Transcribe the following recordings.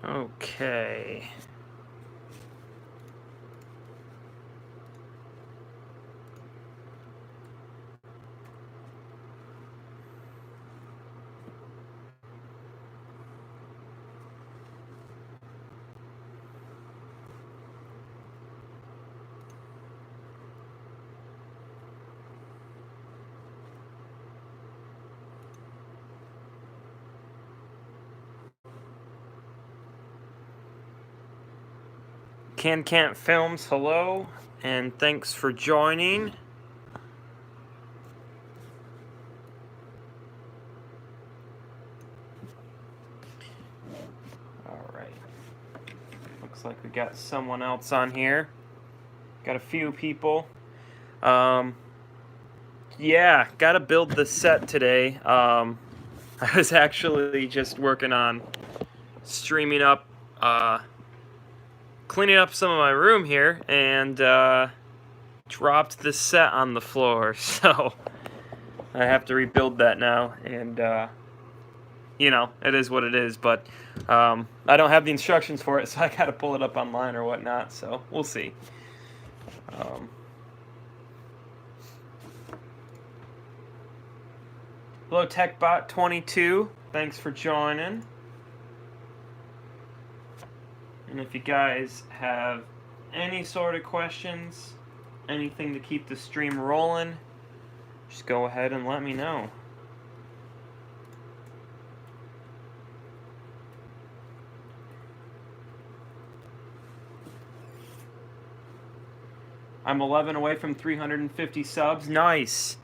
Okay. Can't Films, hello, and thanks for joining. Alright. Looks like we got someone else on here. Got a few people. Yeah, gotta build the set today. I was actually just working on streaming up, cleaning up some of my room here, and dropped the set on the floor, so I have to rebuild that now, and you know, it is what it is, but I don't have the instructions for it, so I gotta pull it up online or whatnot, so we'll see. Hello, TechBot22, thanks for joining. And if you guys have any sort of questions, anything to keep the stream rolling, just go ahead and let me know. I'm 11 away from 350 subs. Nice.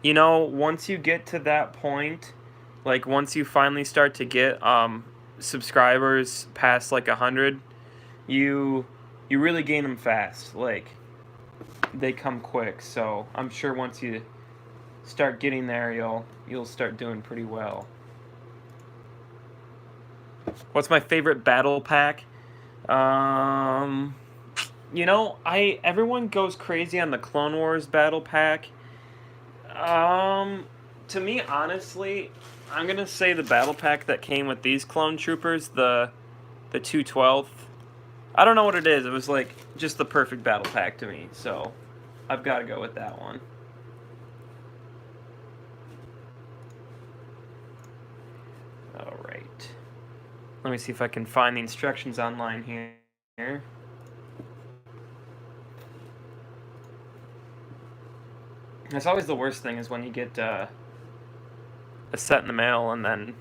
You know, once you get to that point, like once you finally start to get subscribers past like 100, you really gain them fast. Like they come quick. So I'm sure once you start getting there, you'll start doing pretty well. What's my favorite battle pack? You know, everyone goes crazy on the Clone Wars battle pack. To me, honestly, I'm gonna say the battle pack that came with these clone troopers, the 212th. I don't know what it is. It was like just the perfect battle pack to me, so I've got to go with that one. All right. Let me see if I can find the instructions online here. That's always the worst thing is when you get a set in the mail and then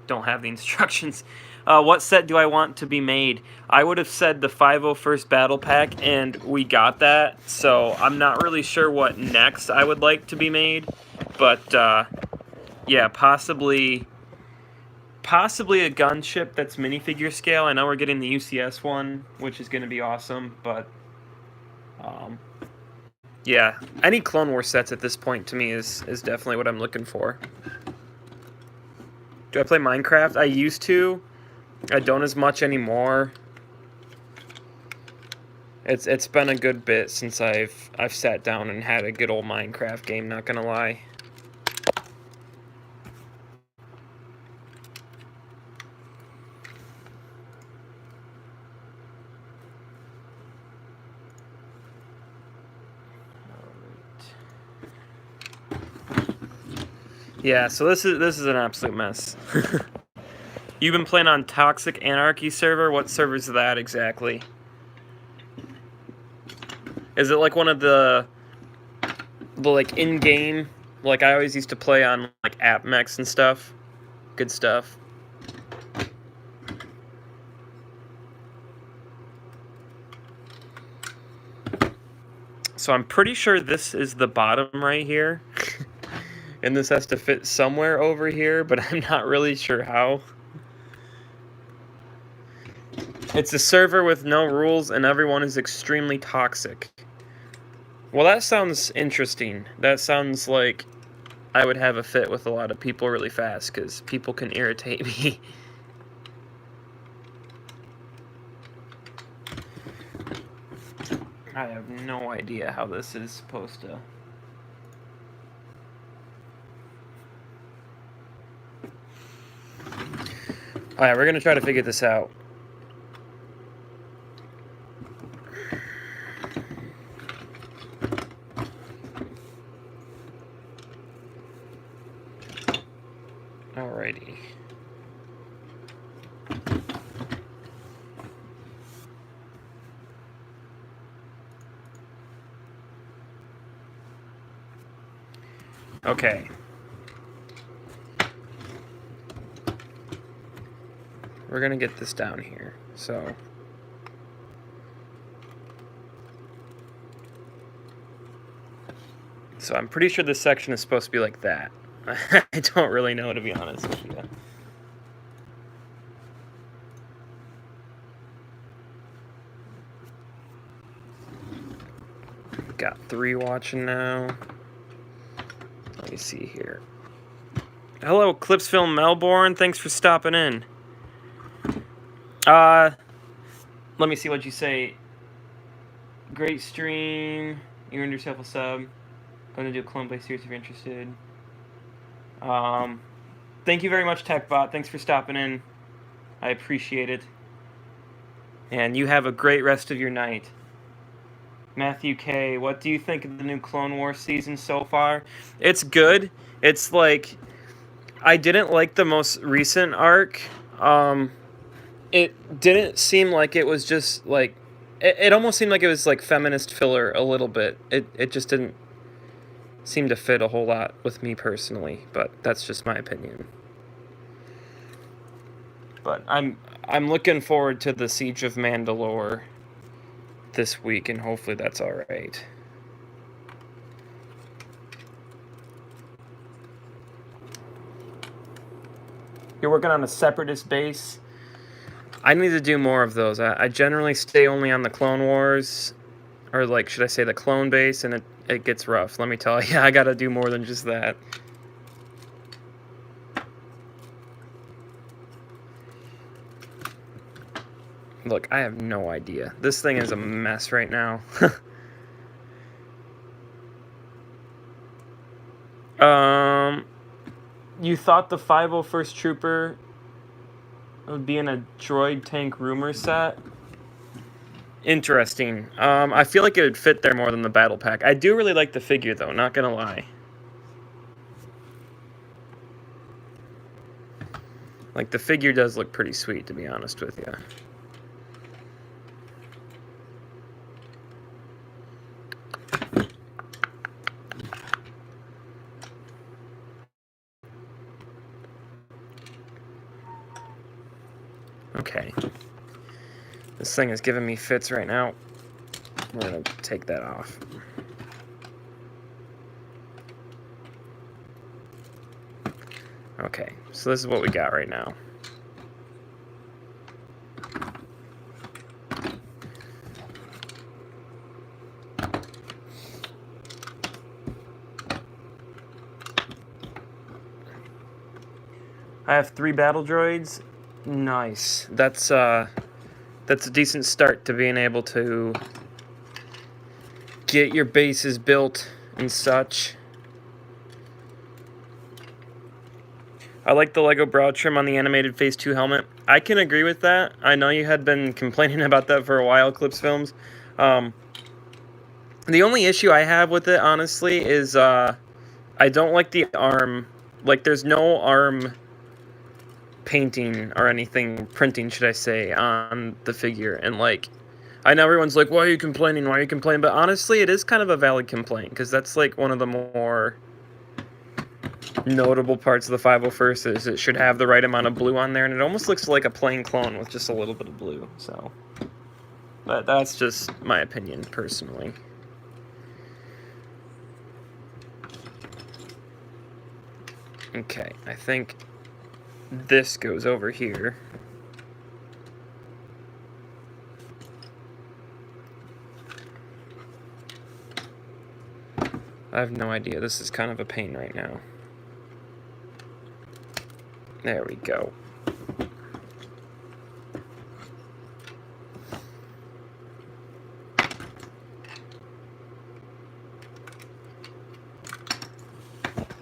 don't have the instructions. What set do I want to be made? I would have said the 501st Battle Pack, and we got that, so I'm not really sure what next I would like to be made, but yeah, possibly a gunship that's minifigure scale. I know we're getting the UCS one, which is going to be awesome, but yeah, any Clone Wars sets at this point to me is definitely what I'm looking for. Do I play Minecraft? I used to. I don't as much anymore. It's been a good bit since I've sat down and had a good old Minecraft game, not gonna lie. Yeah, so this is an absolute mess. You've been playing on Toxic Anarchy server? What server is that exactly? Is it like one of the like in-game, like I always used to play on like AppMex and stuff? Good stuff. So I'm pretty sure this is the bottom right here. And this has to fit somewhere over here, but I'm not really sure how. It's a server with no rules and everyone is extremely toxic. Well, that sounds interesting. That sounds like I would have a fit with a lot of people really fast, because people can irritate me. I have no idea how this is supposed to... Alright, we're going to try to figure this out. Alrighty. Okay. We're gonna get this down here, so... So I'm pretty sure this section is supposed to be like that. I don't really know, to be honest with you. Got 3 watching now. Let me see here. Hello, Clipsville, Melbourne. Thanks for stopping in. Let me see what you say. Great stream. You earned yourself a sub. Going to do a clone play series if you're interested. Thank you very much, TechBot. Thanks for stopping in. I appreciate it. And you have a great rest of your night. Matthew K., what do you think of the new Clone Wars season so far? It's good. It's like... I didn't like the most recent arc. It didn't seem like it was just, like... It almost seemed like it was, like, feminist filler a little bit. It just didn't seem to fit a whole lot with me personally, but that's just my opinion. But I'm looking forward to the Siege of Mandalore this week, and hopefully that's alright. You're working on a separatist base? I need to do more of those. I generally stay only on the Clone Wars, or like, should I say the clone base, and it gets rough. Let me tell you, I gotta do more than just that. Look, I have no idea. This thing is a mess right now. You thought the 501st Trooper would be in a droid tank rumor set? Interesting. I feel like it would fit there more than the battle pack. I do really like the figure, though, not gonna lie. Like, the figure does look pretty sweet, to be honest with you. Okay. This thing is giving me fits right now. We're gonna take that off. Okay, so this is what we got right now. I have 3 battle droids. Nice. That's a decent start to being able to get your bases built and such. I like the Lego brow trim on the animated Phase 2 helmet. I can agree with that. I know you had been complaining about that for a while, Clips Films. The only issue I have with it, honestly, is I don't like the arm. Like, there's no arm painting or anything, printing, should I say, on the figure. And, like, I know everyone's like, why are you complaining? Why are you complaining? But honestly, it is kind of a valid complaint, because that's, like, one of the more notable parts of the 501st is it should have the right amount of blue on there, and it almost looks like a plain clone with just a little bit of blue. So, but that's just my opinion, personally. Okay, I think this goes over here. I have no idea. This is kind of a pain right now. There we go.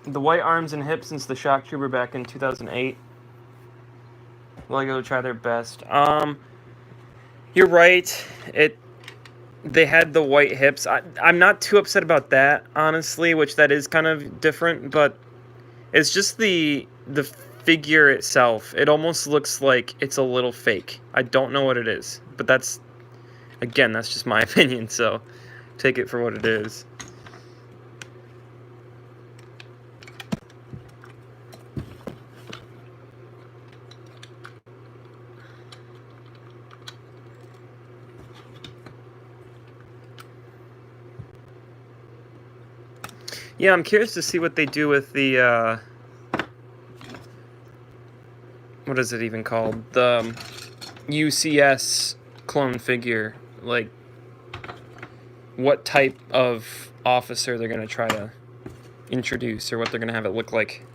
The white arms and hips since the Shock Trooper back in 2008. Lego try their best. You're right. They had the white hips. I'm not too upset about that, honestly, which that is kind of different, but it's just the figure itself, it almost looks like it's a little fake. I don't know what it is, but that's, again, that's just my opinion, so take it for what it is. Yeah, I'm curious to see what they do with the, what is it even called? The UCS clone figure. Like, what type of officer they're going to try to introduce, or what they're going to have it look like.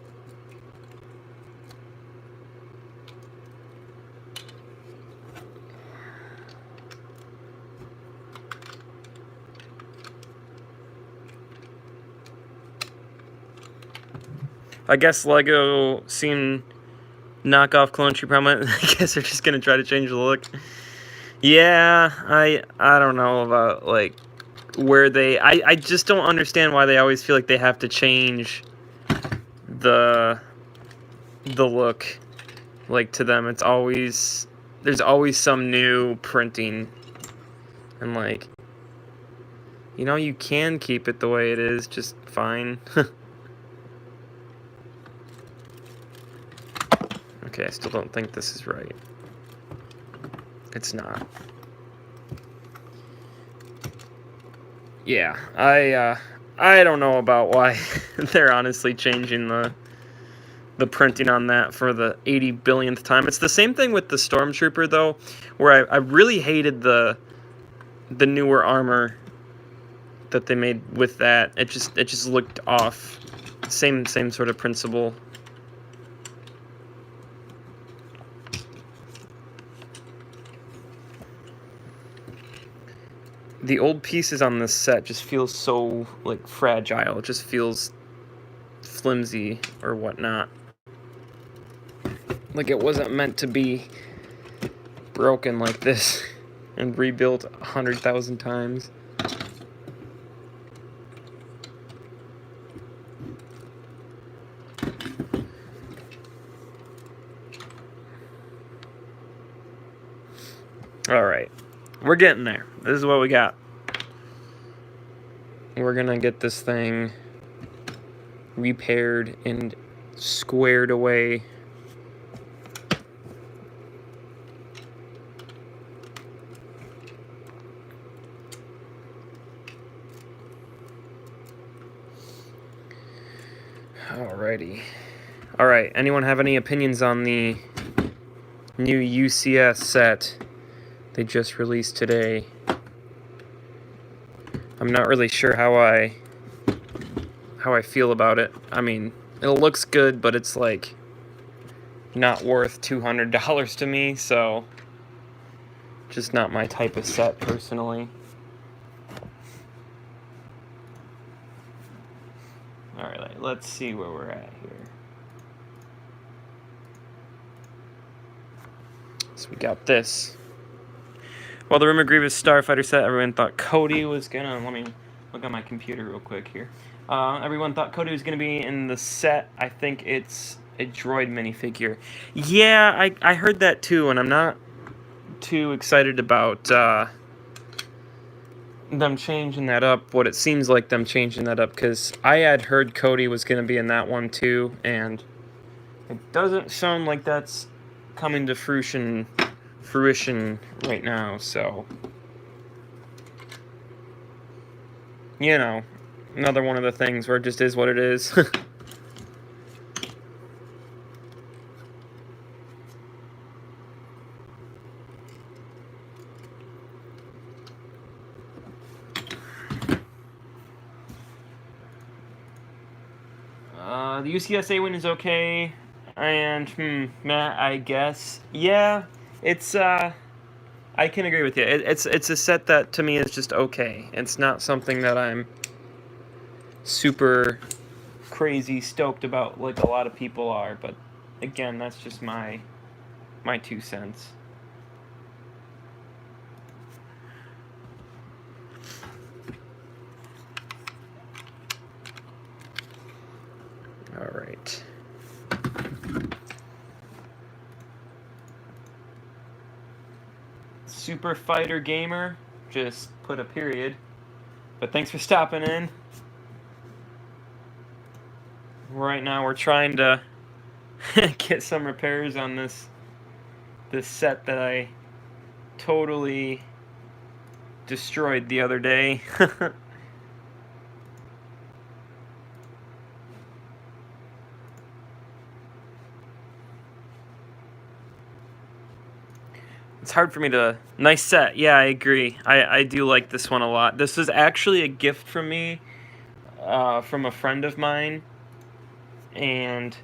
I guess Lego seen knockoff clone trooper helmet. I guess they're just gonna try to change the look. Yeah, I don't know about like where they. I just don't understand why they always feel like they have to change the look. Like, to them, it's always, there's always some new printing, and like, you know, you can keep it the way it is just fine. Okay, I still don't think this is right. It's not. Yeah, I don't know about why they're honestly changing the printing on that for the 80 billionth time. It's the same thing with the Stormtrooper, though, where I really hated the newer armor that they made with that. It just looked off. Same sort of principle. The old pieces on this set just feel so, like, fragile. It just feels flimsy or whatnot. Like it wasn't meant to be broken like this and rebuilt 100,000 times. Alright, we're getting there. This is what we got. We're gonna get this thing repaired and squared away. Alrighty. Alright, anyone have any opinions on the new UCS set they just released today? I'm not really sure how I feel about it. I mean, it looks good, but it's like not worth $200 to me, so just not my type of set personally. Alright, let's see where we're at here. So we got this. Well, the Rumor Grievous Starfighter set, everyone thought Cody was gonna... Let me look at my computer real quick here. Everyone thought Cody was gonna be in the set. I think it's a droid minifigure. Yeah, I heard that too, and I'm not too excited about them changing that up, what it seems like them changing that up, because I had heard Cody was going to be in that one too, and it doesn't sound like that's coming to fruition right now, so, you know, another one of the things where it just is what it is. The UCS A-Wing is okay, and, meh, I guess. Yeah, it's, I can agree with you. It's a set that, to me, is just okay. It's not something that I'm super crazy stoked about like a lot of people are, but, again, that's just my 2 cents. All right. Super Fighter Gamer. Just put a period. But thanks for stopping in. Right now we're trying to get some repairs on this set that I totally destroyed the other day. It's hard for me to... Nice set. Yeah, I agree. I do like this one a lot. This is actually a gift from me, from a friend of mine. And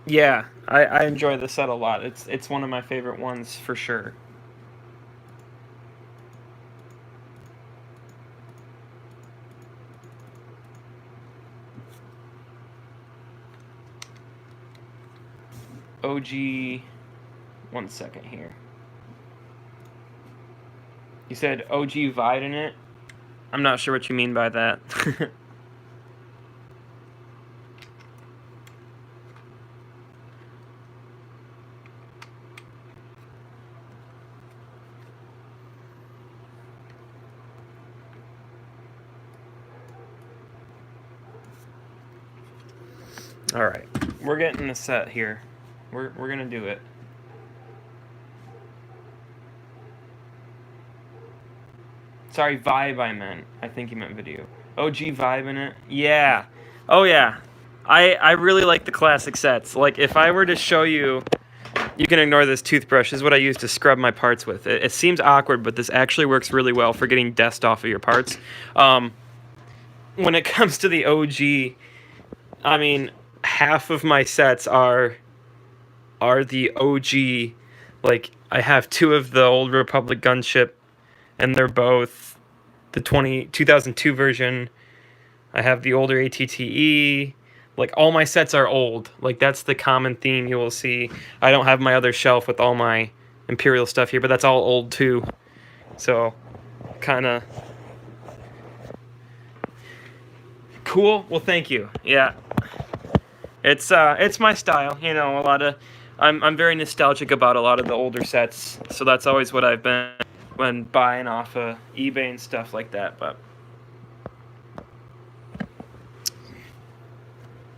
yeah, I enjoy the set a lot. It's one of my favorite ones for sure. OG... One second here. You said OG Vide in it? I'm not sure what you mean by that. Alright, we're getting the set here. We're gonna do it. Sorry, vibe I meant. I think you meant video. OG vibe in it? Yeah. Oh yeah. I really like the classic sets. Like, if I were to show you... You can ignore this toothbrush. This is what I use to scrub my parts with. It seems awkward, but this actually works really well for getting dust off of your parts. When it comes to the OG, I mean, half of my sets are the OG. Like, I have 2 of the Old Republic gunship, and they're both the 2002 version. I have the older ATTE. Like, all my sets are old. Like, that's the common theme you will see. I don't have my other shelf with all my Imperial stuff here, but that's all old too. So, kind of cool. Well, thank you. Yeah, it's my style. You know, a lot of I'm very nostalgic about a lot of the older sets. So that's always what I've been when buying off of eBay and stuff like that. But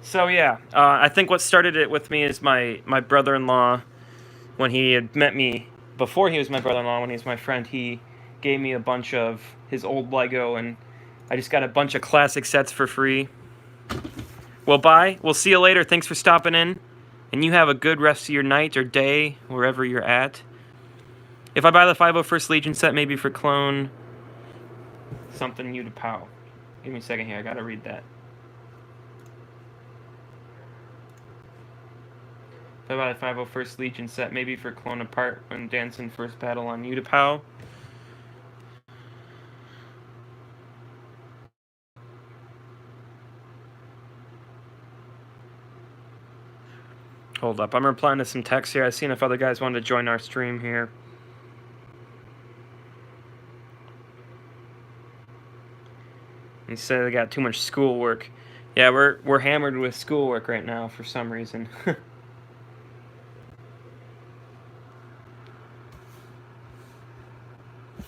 so yeah, I think what started it with me is my brother-in-law. When he had met me, before he was my brother-in-law, when he was my friend, he gave me a bunch of his old Lego, and I just got a bunch of classic sets for free. Well, bye. We'll see you later. Thanks for stopping in, and you have a good rest of your night or day, wherever you're at. If I buy the 501st Legion set, maybe for clone something new to POW. Give me a second here. I gotta read that. If I buy the 501st Legion set, maybe for clone apart when dancing first battle on Utapau. Hold up, I'm replying to some texts here. I've seen if other guys wanted to join our stream here. He said they got too much schoolwork. Yeah, we're hammered with schoolwork right now for some reason.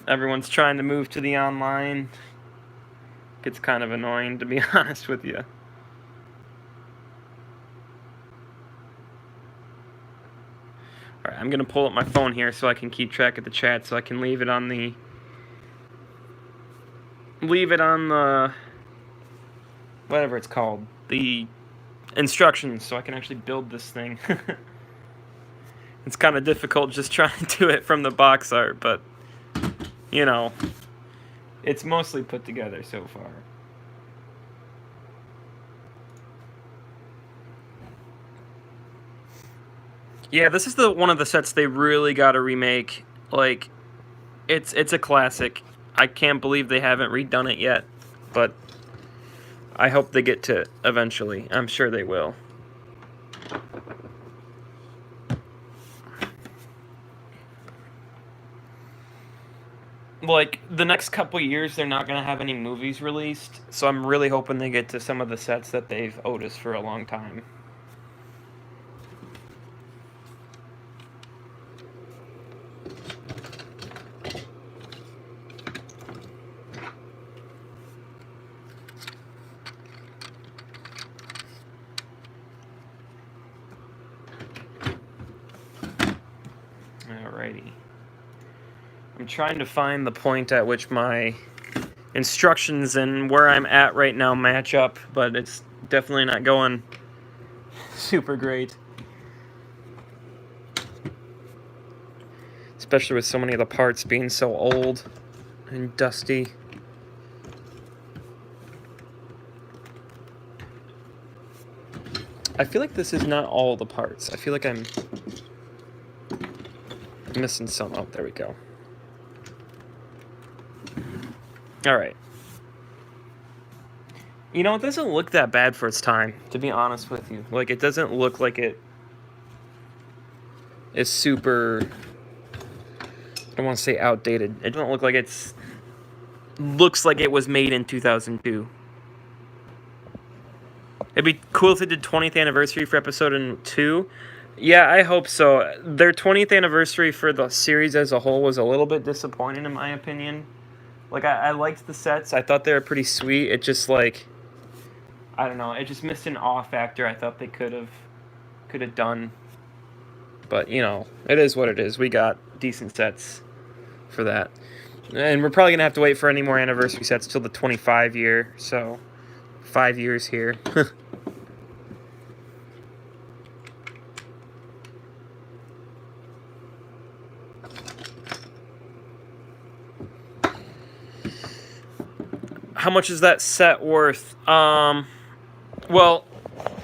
Everyone's trying to move to the online. Gets kind of annoying, to be honest with you. Alright, I'm going to pull up my phone here so I can keep track of the chat, so I can leave it on the... whatever it's called. The instructions, so I can actually build this thing. It's kind of difficult just trying to do it from the box art, but... You know, it's mostly put together so far. Yeah, this is one of the sets they really got to remake. Like, it's a classic. I can't believe they haven't redone it yet, but I hope they get to eventually. I'm sure they will. Like, the next couple years, they're not going to have any movies released, so I'm really hoping they get to some of the sets that they've owed us for a long time. Alrighty. I'm trying to find the point at which my instructions and where I'm at right now match up, but it's definitely not going super great. Especially with so many of the parts being so old and dusty. I feel like this is not all the parts. I feel like I'm missing some. Oh, there we go. Alright. You know, it doesn't look that bad for its time, to be honest with you. Like, it doesn't look like it is super... I don't want to say outdated. It doesn't look like it's... looks like it was made in 2002. It'd be cool if they did 20th anniversary for episode 2. Yeah, I hope so. Their 20th anniversary for the series as a whole was a little bit disappointing, in my opinion. Like, I liked the sets. I thought they were pretty sweet. It just, like... I don't know. It just missed an awe factor I thought they could have done. But, you know, it is what it is. We got decent sets for that. And we're probably going to have to wait for any more anniversary sets till the 25 year. So, 5 years here. How much is that set worth? Well,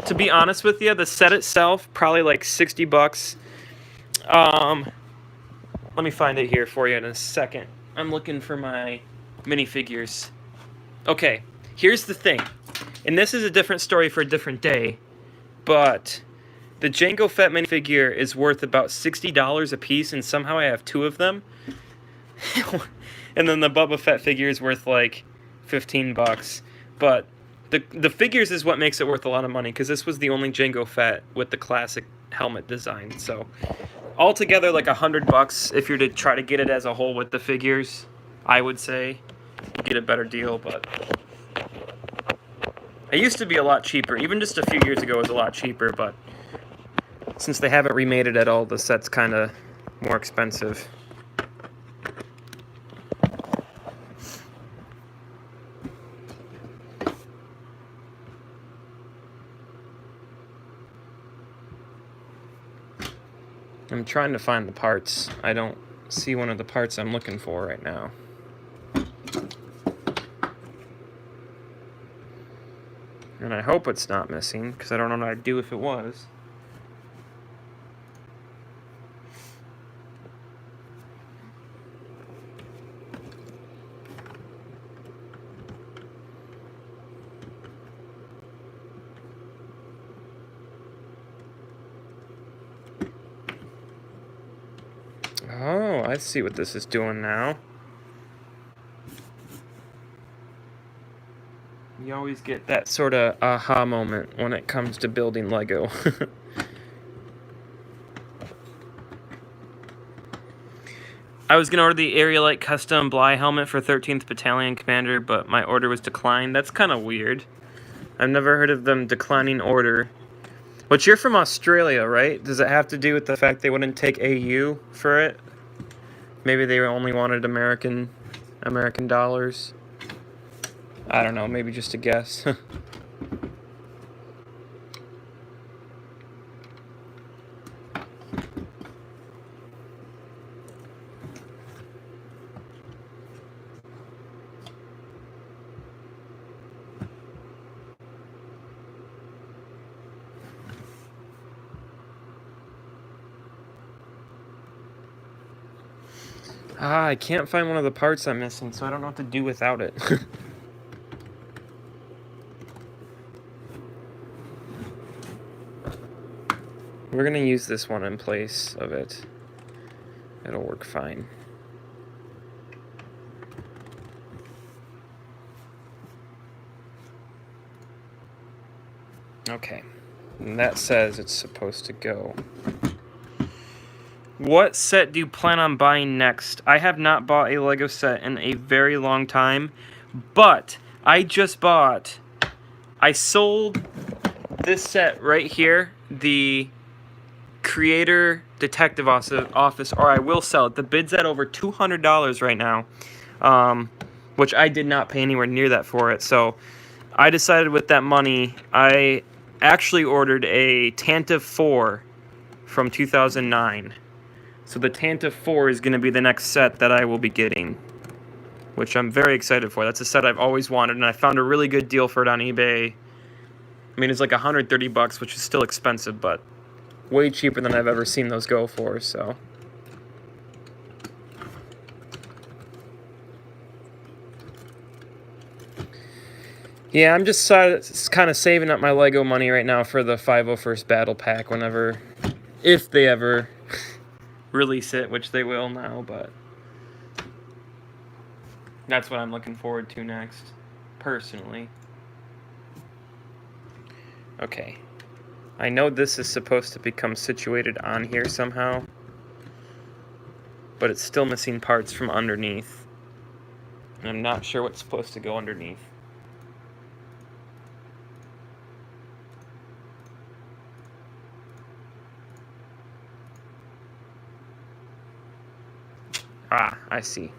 to be honest with you, the set itself, probably like $60. Let me find it here for you in a second. I'm looking for my minifigures. Okay, here's the thing. And this is a different story for a different day. But the Jango Fett minifigure is worth about $60 a piece, and somehow I have 2 of them. And then the Boba Fett figure is worth like $15. But the figures is what makes it worth a lot of money, because this was the only Jango Fett with the classic helmet design. So altogether, like $100 if you're to try to get it as a whole with the figures. I would say you get a better deal, but it used to be a lot cheaper. Even just a few years ago, it was a lot cheaper. But since they haven't remade it at all, the set's kind of more expensive. I'm trying to find the parts. I don't see one of the parts I'm looking for right now. And I hope it's not missing, because I don't know what I'd do if it was. Oh, I see what this is doing now. You always get that sort of aha moment when it comes to building Lego. I was going to order the Area Light Custom Bly helmet for 13th Battalion Commander, but my order was declined. That's kind of weird. I've never heard of them declining order. But you're from Australia, right? Does it have to do with the fact they wouldn't take AU for it? Maybe they only wanted American dollars. I don't know, maybe just a guess. I can't find one of the parts I'm missing, so I don't know what to do without it. We're going to use this one in place of it. It'll work fine. Okay. And that says it's supposed to go. What set do you plan on buying next? I have not bought a Lego set in a very long time, but I sold this set right here, the Creator Detective Office, or I will sell it. The bid's at over $200 right now, which I did not pay anywhere near that for it. So I decided with that money, I actually ordered a Tantive 4 from 2009. So the Tantive 4 is going to be the next set that I will be getting, which I'm very excited for. That's a set I've always wanted, and I found a really good deal for it on eBay. I mean, it's like $130, which is still expensive, but way cheaper than I've ever seen those go for, so. Yeah, I'm just kind of saving up my Lego money right now for the 501st Battle Pack whenever, if they ever release it, which they will now, but that's what I'm looking forward to next, personally. Okay. I know this is supposed to become situated on here somehow, but it's still missing parts from underneath. And I'm not sure what's supposed to go underneath. Ah, I see.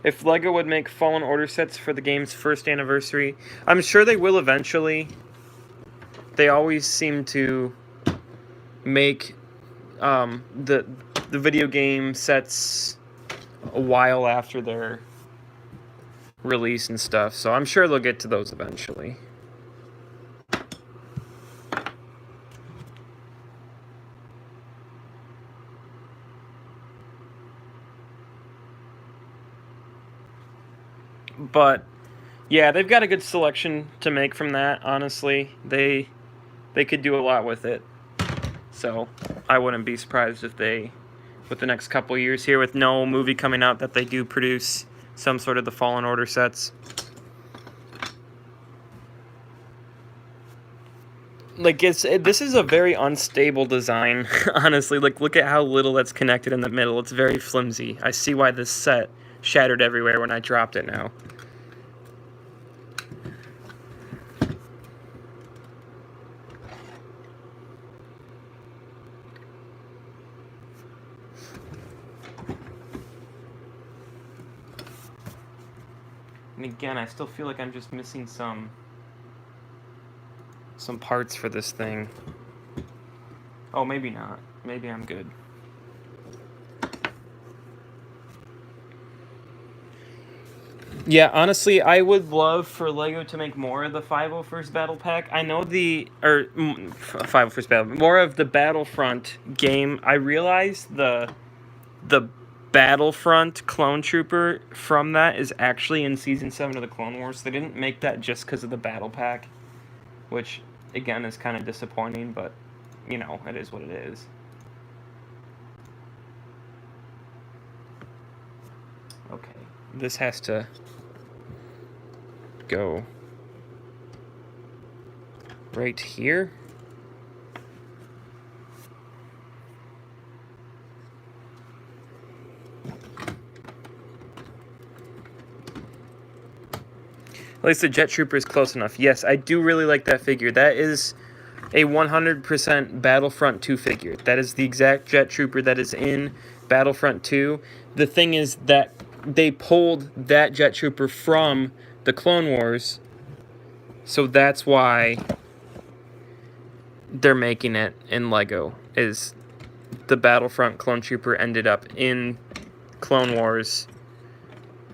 If LEGO would make Fallen Order sets for the game's first anniversary, I'm sure they will eventually. They always seem to make the video game sets a while after their release and stuff, so I'm sure they'll get to those eventually. But yeah, they've got a good selection to make from that, honestly. They could do a lot with it. So I wouldn't be surprised if they, with the next couple years here, with no movie coming out, that they do produce some sort of the Fallen Order sets. Like, this is a very unstable design, honestly. Like, look at how little that's connected in the middle. It's very flimsy. I see why this set shattered everywhere when I dropped it now. And again, I still feel like I'm just missing some parts for this thing. Oh, maybe not. Maybe I'm good. Yeah, honestly, I would love for LEGO to make more of the 501st Battle Pack. I know 501st Battle, more of the Battlefront game. I realized the Battlefront Clone Trooper from that is actually in Season 7 of the Clone Wars. They didn't make that just because of the Battle Pack, which, again, is kind of disappointing, but, you know, it is what it is. Okay, this has to go right here. At least the Jet Trooper is close enough. Yes, I do really like that figure. That is a 100% Battlefront 2 figure. That is the exact Jet Trooper that is in Battlefront 2. The thing is that they pulled that Jet Trooper from the Clone Wars, so that's why they're making it in LEGO, is the Battlefront Clone Trooper ended up in Clone Wars,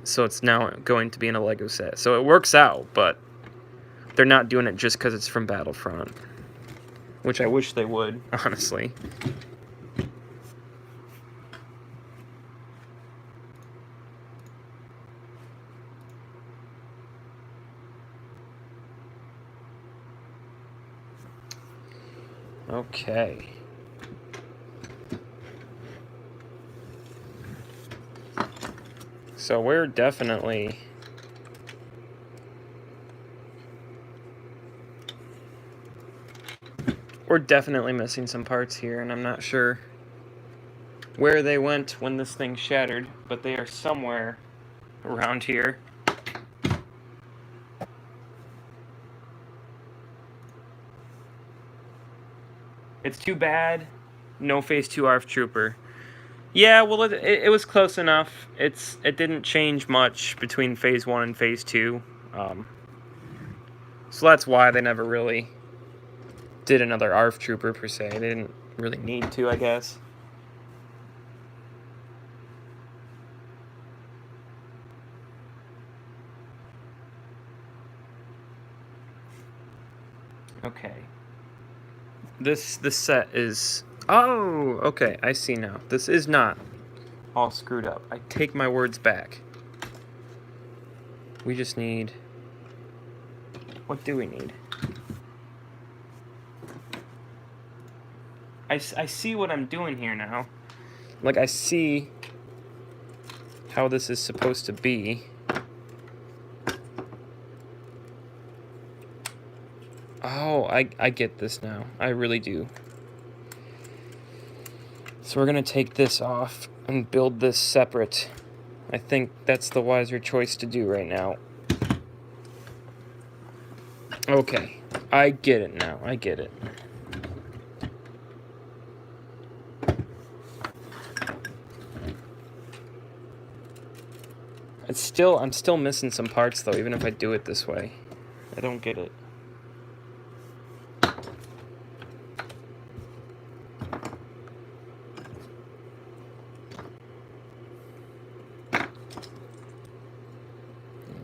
so it's now going to be in a LEGO set. So it works out, but they're not doing it just because it's from Battlefront, which I wish they would, honestly. Okay. So we're definitely missing some parts here, and I'm not sure where they went when this thing shattered, but they are somewhere around here. It's too bad. No Phase 2 ARF Trooper. Yeah, well, it was close enough. It didn't change much between Phase 1 and Phase 2. So that's why they never really did another ARF Trooper, per se. They didn't really need to, I guess. Okay. This set is... Oh, okay, I see now. This is not all screwed up. I take my words back. We just need... What do we need? I see what I'm doing here now. Like, I see how this is supposed to be. Oh, I get this now. I really do. So we're going to take this off and build this separate. I think that's the wiser choice to do right now. Okay, I get it now. I get it. I'm still missing some parts though, even if I do it this way. I don't get it.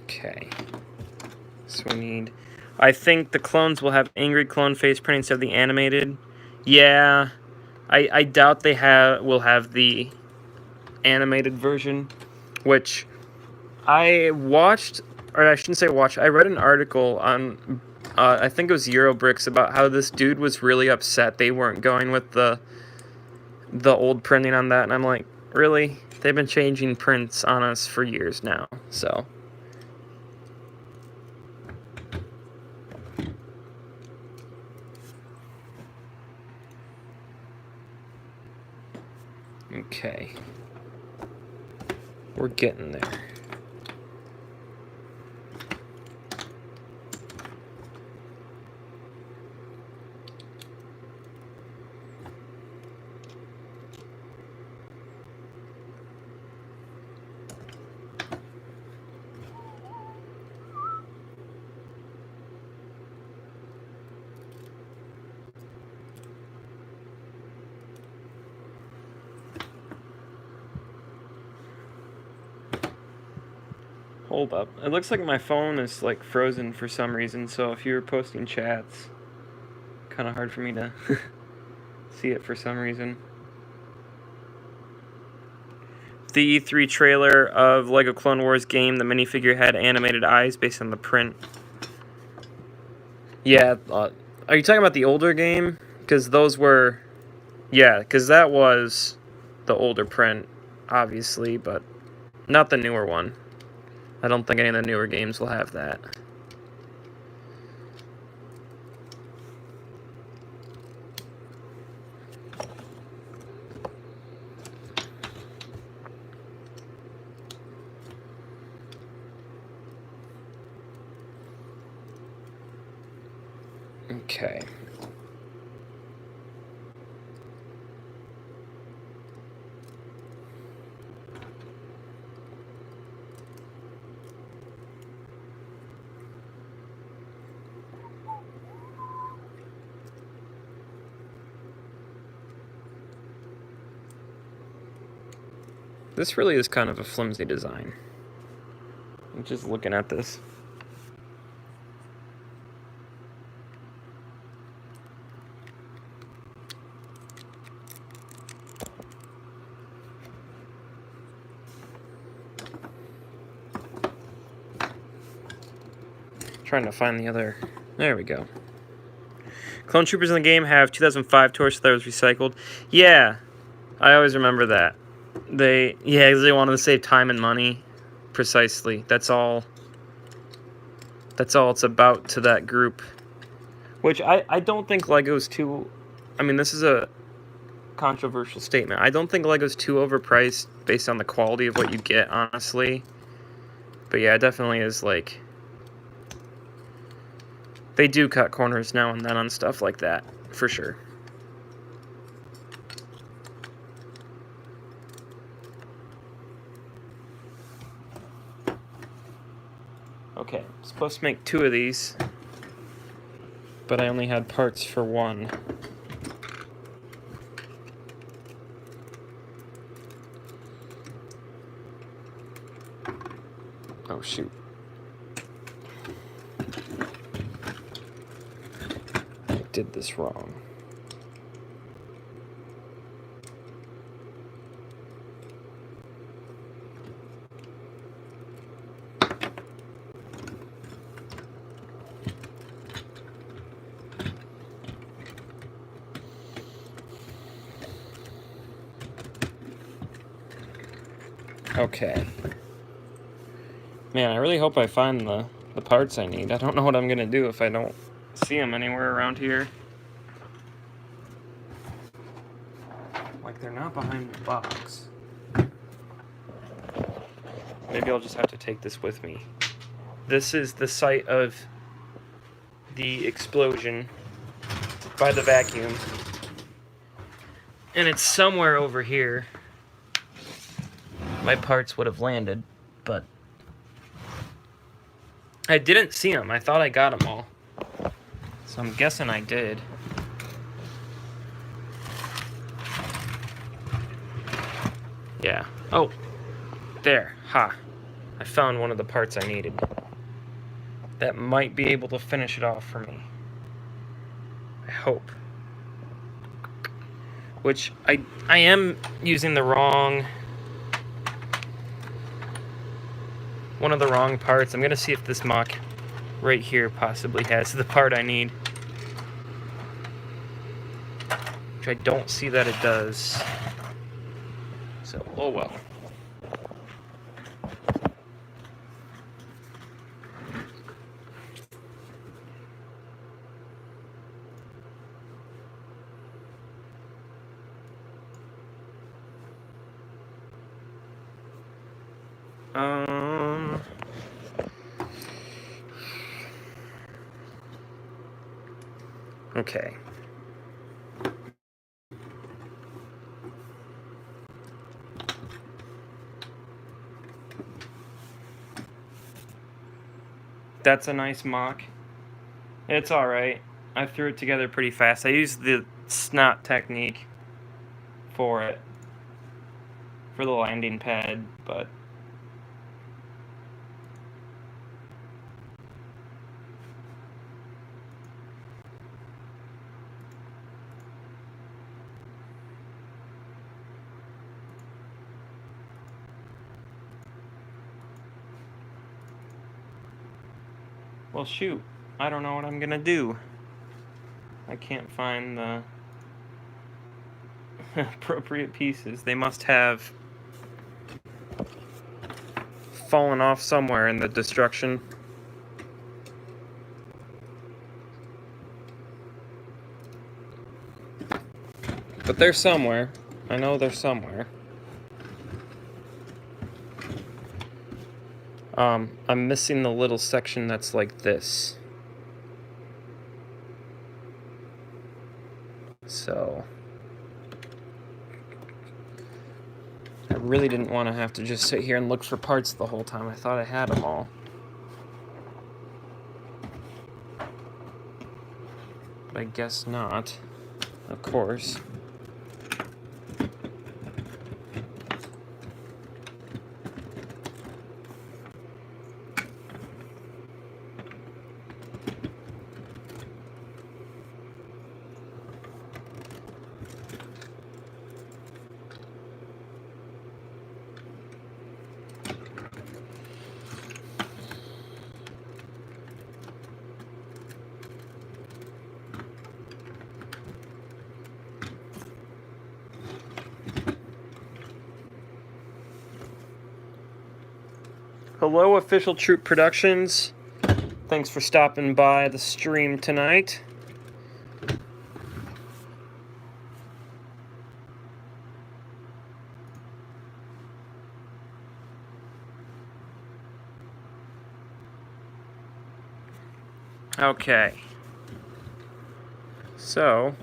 Okay. So we need... I think the clones will have angry clone face printing instead of the animated. Yeah. I doubt they will have the animated version, which I watched, or I shouldn't say watched, I read an article on, I think it was Eurobricks, about how this dude was really upset they weren't going with the old printing on that, and I'm like, really? They've been changing prints on us for years now, so... Okay. We're getting there. Hold up. It looks like my phone is like frozen for some reason, so if you were posting chats, kind of hard for me to see it for some reason. The E3 trailer of Lego Clone Wars game, the minifigure had animated eyes based on the print. Yeah, are you talking about the older game? Because those were... Yeah, because that was the older print, obviously, but not the newer one. I don't think any of the newer games will have that. Okay. This really is kind of a flimsy design. I'm just looking at this. Trying to find the other... There we go. Clone Troopers in the game have 2005 torch that was recycled. Yeah, I always remember that. They wanted to save time and money. Precisely. That's all it's about to that group. Which I don't think Lego's too... I mean, this is a controversial statement. I don't think Lego's too overpriced based on the quality of what you get, honestly. But yeah, it definitely is like... They do cut corners now and then on stuff like that, for sure. Okay, I'm supposed to make 2 of these, but I only had parts for 1. Oh, shoot. I did this wrong. Okay. Man, I really hope I find the parts I need. I don't know what I'm gonna do if I don't see them anywhere around here. Like, they're not behind the box. Maybe I'll just have to take this with me. This is the site of the explosion by the vacuum. And it's somewhere over here. My parts would have landed, but I didn't see them. I thought I got them all. So I'm guessing I did. Yeah. Oh, there. Ha. I found one of the parts I needed. That might be able to finish it off for me. I hope. Which, I am using the wrong... one of the wrong parts. I'm gonna see if this mock right here possibly has the part I need. Which I don't see that it does. So, oh well. Okay. That's a nice mock. It's alright. I threw it together pretty fast. I used the snot technique for it. For the landing pad, but... well, shoot. I don't know what I'm gonna do. I can't find the appropriate pieces. They must have fallen off somewhere in the destruction. But they're somewhere. I know they're somewhere. I'm missing the little section that's like this. So... I really didn't want to have to just sit here and look for parts the whole time. I thought I had them all. But I guess not. Of course. Hello, Official Troop Productions. Thanks for stopping by the stream tonight. Okay. So...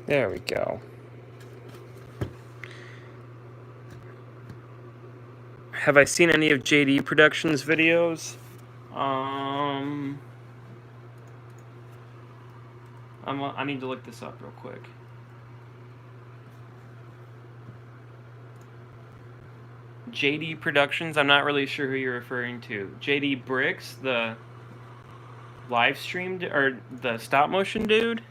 There we go. Have I seen any of JD Productions videos? I need to look this up real quick. JD Productions, I'm not really sure who you're referring to. JD Bricks, the live streamed, or the stop motion dude?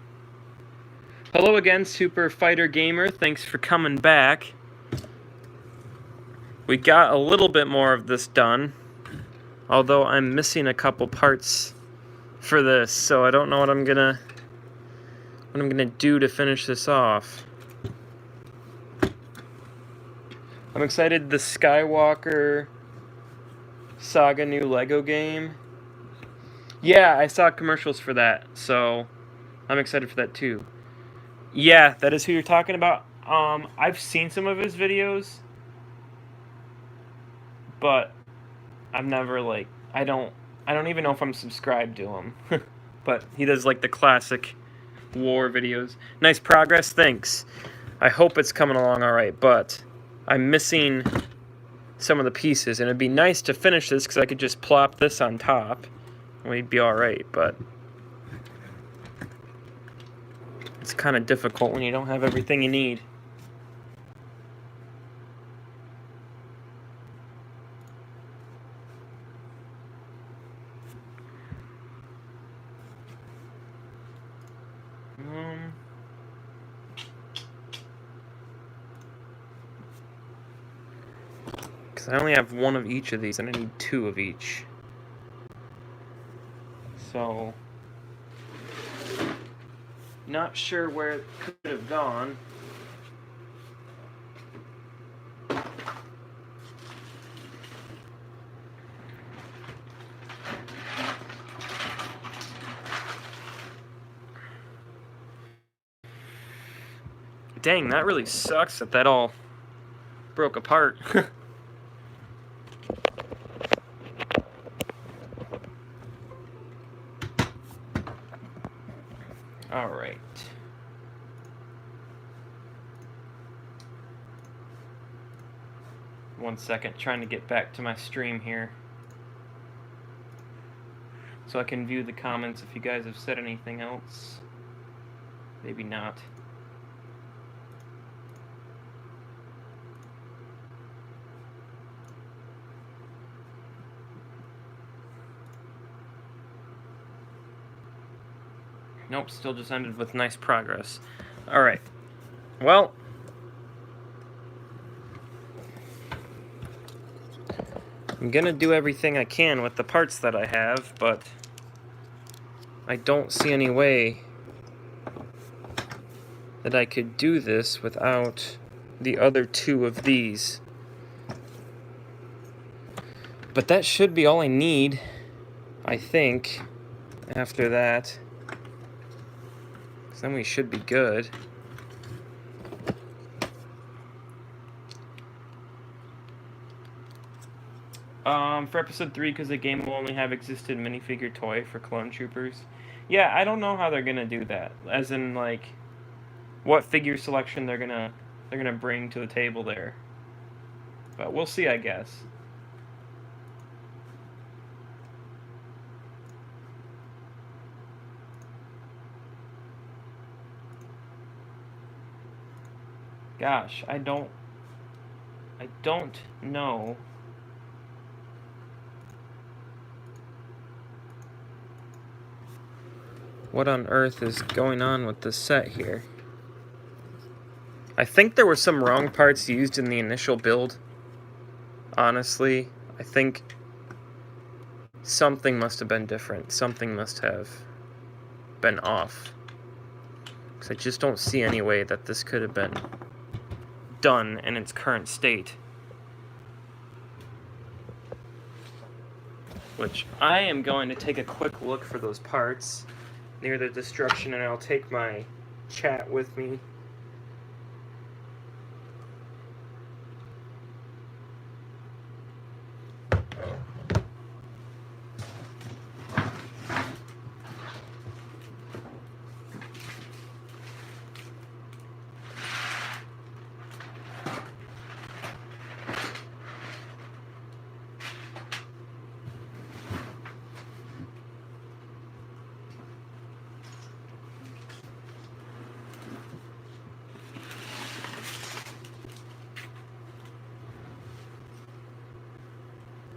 Hello again, Super Fighter Gamer. Thanks for coming back. We got a little bit more of this done, although I'm missing a couple parts for this, so I don't know what I'm gonna do to finish this off. I'm excited. The Skywalker Saga new Lego game. Yeah, I saw commercials for that, so I'm excited for that too. Yeah, that is who you're talking about. I've seen some of his videos, but I've never, like, I don't even know if I'm subscribed to him. But he does, like, the classic war videos. Nice progress, thanks. I hope it's coming along alright, but I'm missing some of the pieces, and it'd be nice to finish this because I could just plop this on top and we'd be alright, but it's kind of difficult when you don't have everything you need. Because I only have one of each of these, and I need two of each. So, not sure where it could have gone. Dang, that really sucks that all broke apart. Alright. One second, trying to get back to my stream here, so I can view the comments if you guys have said anything else. Maybe not. Nope, still just ended with nice progress. Alright. Well, I'm gonna do everything I can with the parts that I have, but I don't see any way that I could do this without the other two of these. But that should be all I need, I think, after that. Then we should be good. For episode 3, because the game will only have existed minifigure toy for clone troopers. Yeah, I don't know how they're gonna do that. As in, like, what figure selection they're gonna bring to the table there. But we'll see, I guess. Gosh, I don't know. What on earth is going on with this set here? I think there were some wrong parts used in the initial build. Honestly, I think something must have been different. Something must have been off. Because I just don't see any way that this could have been done in its current state. Which I am going to take a quick look for those parts near the destruction, and I'll take my chat with me.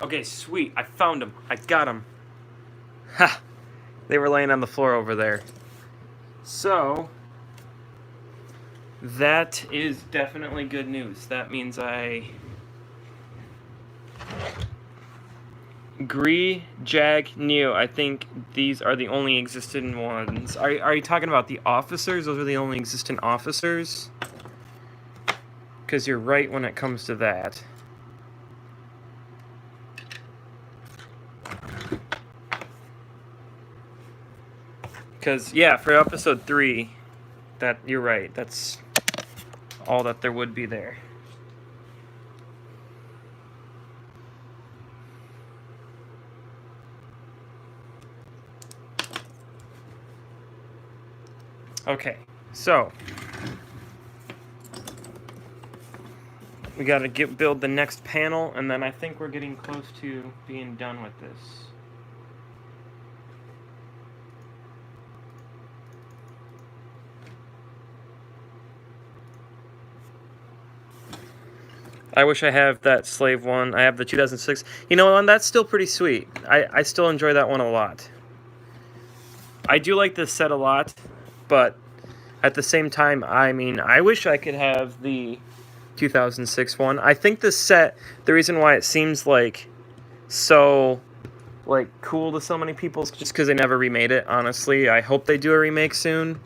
Okay, sweet. I found them. I got them. Ha! They were laying on the floor over there. So, that is definitely good news. That means Gree, Jag, Neo. I think these are the only existing ones. Are you talking about the officers? Those are the only existing officers? Because you're right when it comes to that. Because, yeah, for episode 3, that you're right. That's all that there would be there. Okay, so we got to build the next panel, and then I think we're getting close to being done with this. I wish I have that slave one. I have the 2006. You know, and that's still pretty sweet. I still enjoy that one a lot. I do like this set a lot, but at the same time, I mean, I wish I could have the 2006 one. I think this set, the reason why it seems like so like cool to so many people is just because they never remade it, honestly. I hope they do a remake soon.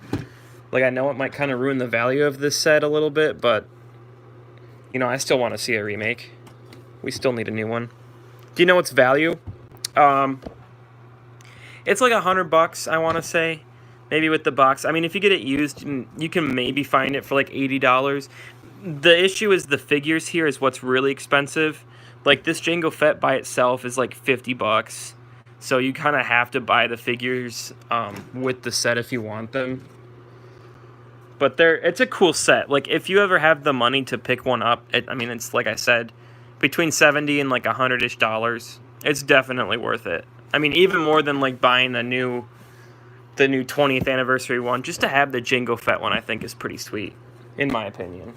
Like, I know it might kind of ruin the value of this set a little bit, but you know, I still want to see a remake. We still need a new one. Do you know its value? It's like $100, I want to say. Maybe with the box. I mean, if you get it used, you can maybe find it for like $80. The issue is the figures here is what's really expensive. Like, this Jango Fett by itself is like $50. So you kind of have to buy the figures with the set if you want them. But it's a cool set. Like, if you ever have the money to pick one up, I mean, it's like I said, between $70 and like $100-ish. It's definitely worth it. I mean, even more than like buying the new 20th anniversary one. Just to have the Jango Fett one, I think, is pretty sweet, in my opinion.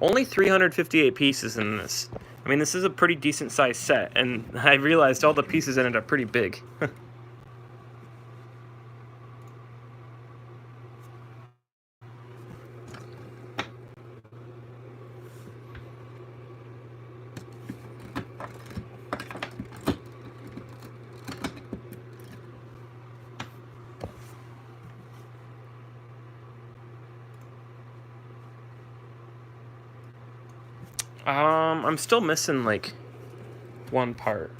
Only 358 pieces in this. I mean, this is a pretty decent sized set, and I realized all the pieces in it are pretty big. I'm still missing, like, one part.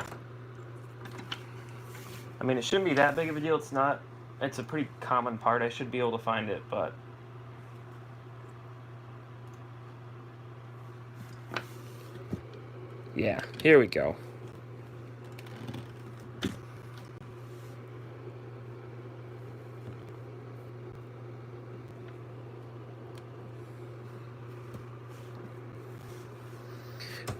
I mean, it shouldn't be that big of a deal. It's not. It's a pretty common part. I should be able to find it, but... yeah, here we go.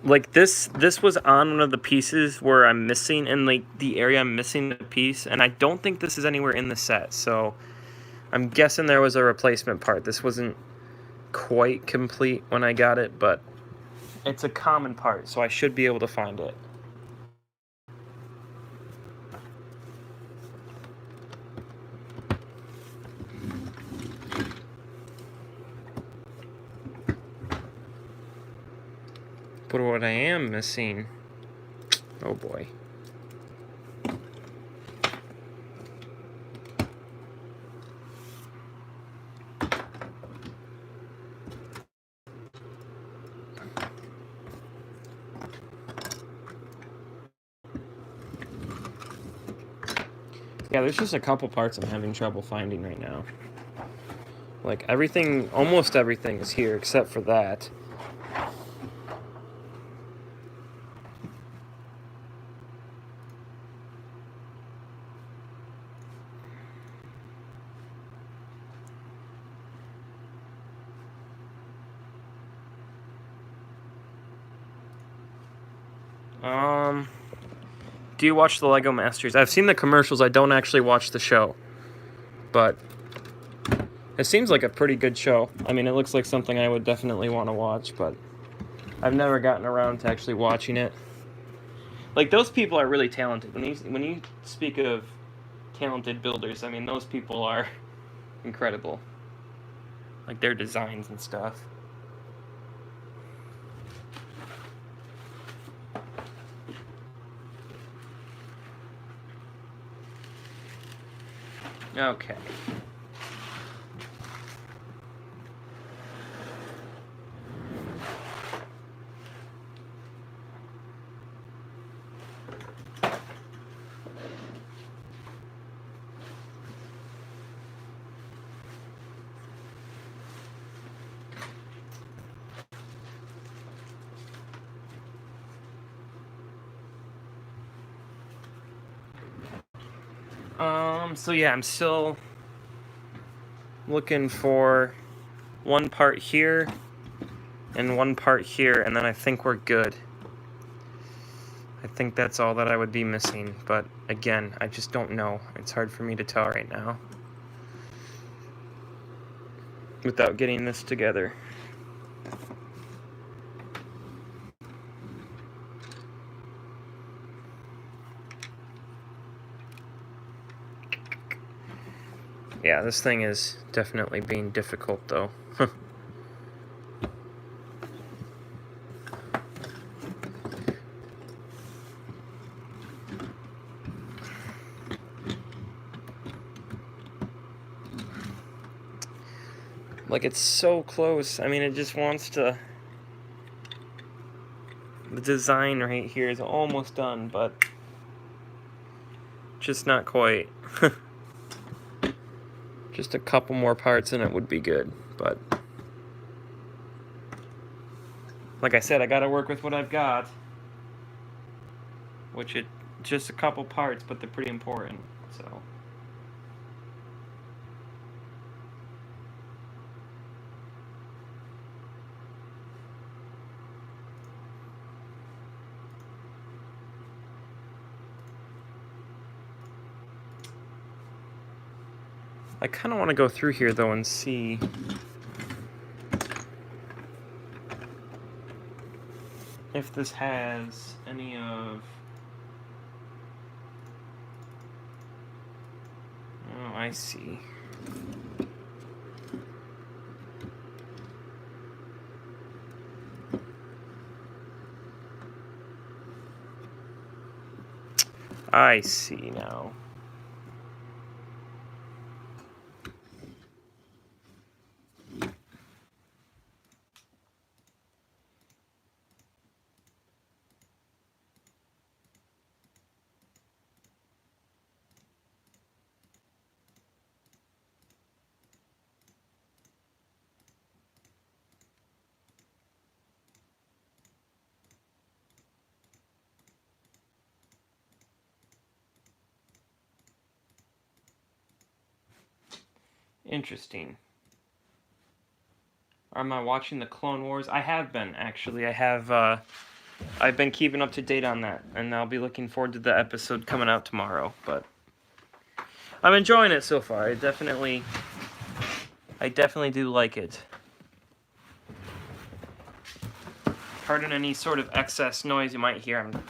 Like, this was on one of the pieces where I'm missing, in like the area I'm missing the piece, and I don't think this is anywhere in the set, so I'm guessing there was a replacement part. This wasn't quite complete when I got it, but it's a common part, so I should be able to find it. But what I am missing... oh boy. Yeah, there's just a couple parts I'm having trouble finding right now. Like, everything, almost everything is here except for that. Do you watch the Lego Masters? I've seen the commercials. I don't actually watch the show. But It seems like a pretty good show. I mean, it looks like something I would definitely want to watch, but I've never gotten around to actually watching it. Like, those people are really talented. When you speak of talented builders, I mean, those people are incredible. Like, their designs and stuff. Okay. So yeah, I'm still looking for one part here and one part here, and then I think we're good. I think that's all that I would be missing, but again, I just don't know. It's hard for me to tell right now without getting this together. Yeah, this thing is definitely being difficult, though. Like, it's so close. I mean, it just wants to... The design right here is almost done, but just not quite. Just a couple more parts and it would be good, but like I said, I gotta work with what I've got, which it just a couple parts, but they're pretty important, so. I kind of want to go through here, though, and see if this has any of... Oh, I see. I see now. Interesting. Am I watching the Clone Wars? I have been, actually. I've been keeping up to date on that, and I'll be looking forward to the episode coming out tomorrow, but I'm enjoying it so far. I definitely do like it. Pardon any sort of excess noise you might hear. I'm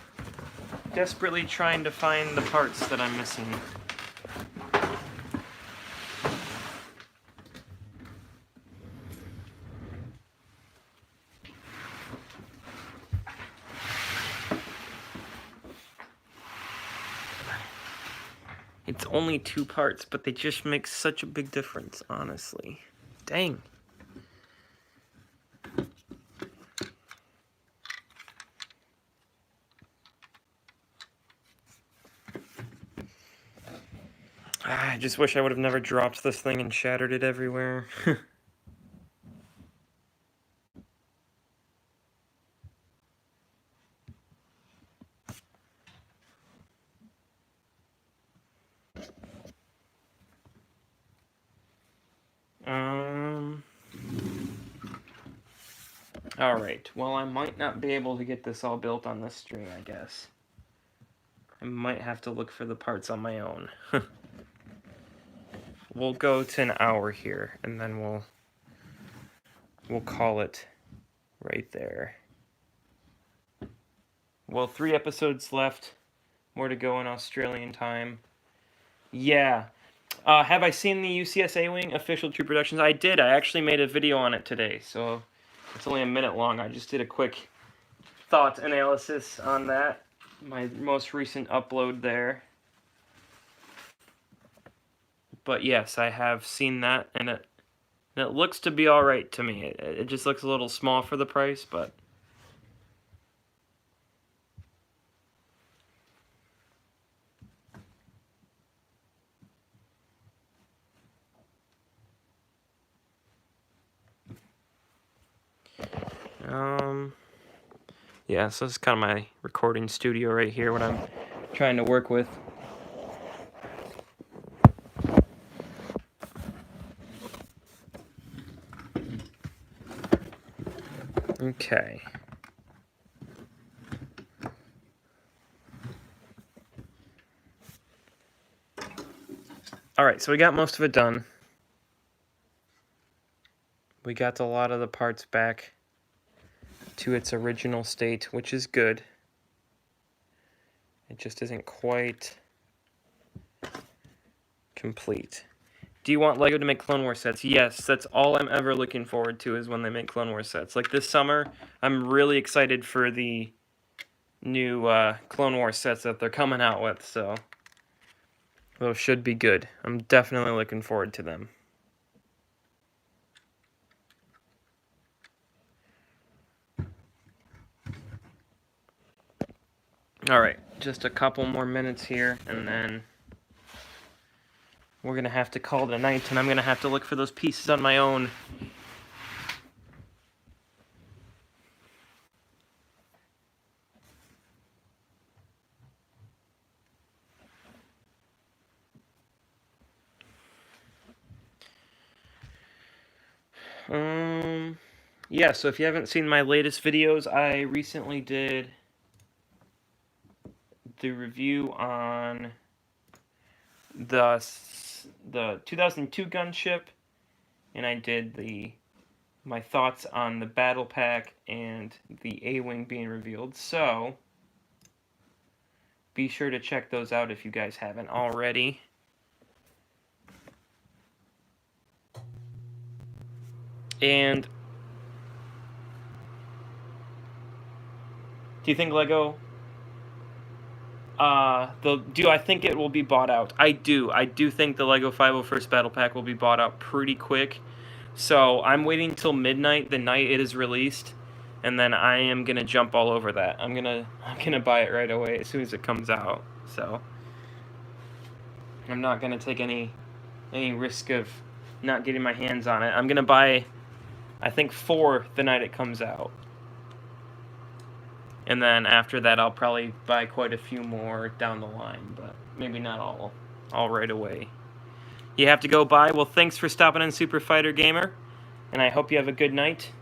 desperately trying to find the parts that I'm missing. It's only 2 parts, but they just make such a big difference, honestly. Dang. I just wish I would have never dropped this thing and shattered it everywhere. Alright, well, I might not be able to get this all built on this stream, I guess. I might have to look for the parts on my own. we'll go to an hour here, and then we'll call it right there. Well, 3 episodes left. More to go in Australian time. Yeah. Have I seen the UCS A-Wing official True Productions? I did. I actually made a video on it today, so it's only a minute long. I just did a quick thought analysis on that. My most recent upload there. But yes, I have seen that, and it looks to be alright to me. It just looks a little small for the price, but... yeah, so this is kind of my recording studio right here, what I'm trying to work with. Okay. Alright, so we got most of it done. We got a lot of the parts back to its original state, which is good. It just isn't quite complete. Do you want LEGO to make Clone Wars sets? Yes, that's all I'm ever looking forward to, is when they make Clone Wars sets. Like this summer, I'm really excited for the new Clone Wars sets that they're coming out with, so those should be good. I'm definitely looking forward to them. Alright, just a couple more minutes here, and then we're going to have to call it a night, and I'm going to have to look for those pieces on my own. Yeah, so if you haven't seen my latest videos, I recently did the review on the 2002 gunship, and I did my thoughts on the battle pack and the A-Wing being revealed, so be sure to check those out if you guys haven't already. And do you think LEGO... do I think it will be bought out? I do. I do think the LEGO 501st Battle Pack will be bought out pretty quick. So I'm waiting till midnight, the night it is released, and then I am gonna jump all over that. I'm gonna buy it right away as soon as it comes out. So I'm not gonna take any risk of not getting my hands on it. I'm gonna buy, I think, 4 the night it comes out. And then after that, I'll probably buy quite a few more down the line, but maybe not all right away. You have to go buy. Well, thanks for stopping in, Super Fighter Gamer, and I hope you have a good night.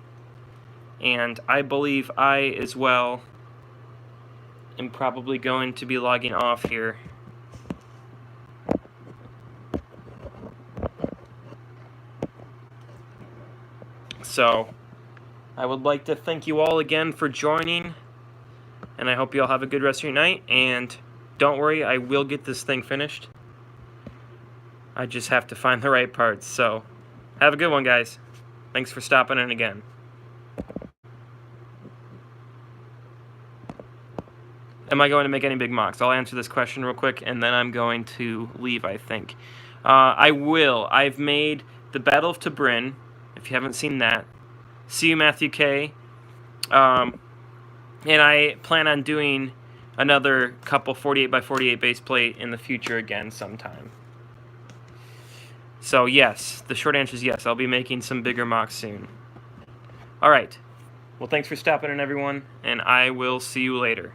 And I believe I, as well, am probably going to be logging off here. So, I would like to thank you all again for joining. And I hope you all have a good rest of your night, and don't worry, I will get this thing finished. I just have to find the right parts, so have a good one, guys. Thanks for stopping in again. Am I going to make any big mocks? I'll answer this question real quick, and then I'm going to leave, I think. I will. I've made the Battle of Tabrin, if you haven't seen that. See you, Matthew K. And I plan on doing another couple 48x48 base plate in the future again sometime. So yes, the short answer is yes, I'll be making some bigger mocks soon. Alright, well thanks for stopping in, everyone, and I will see you later.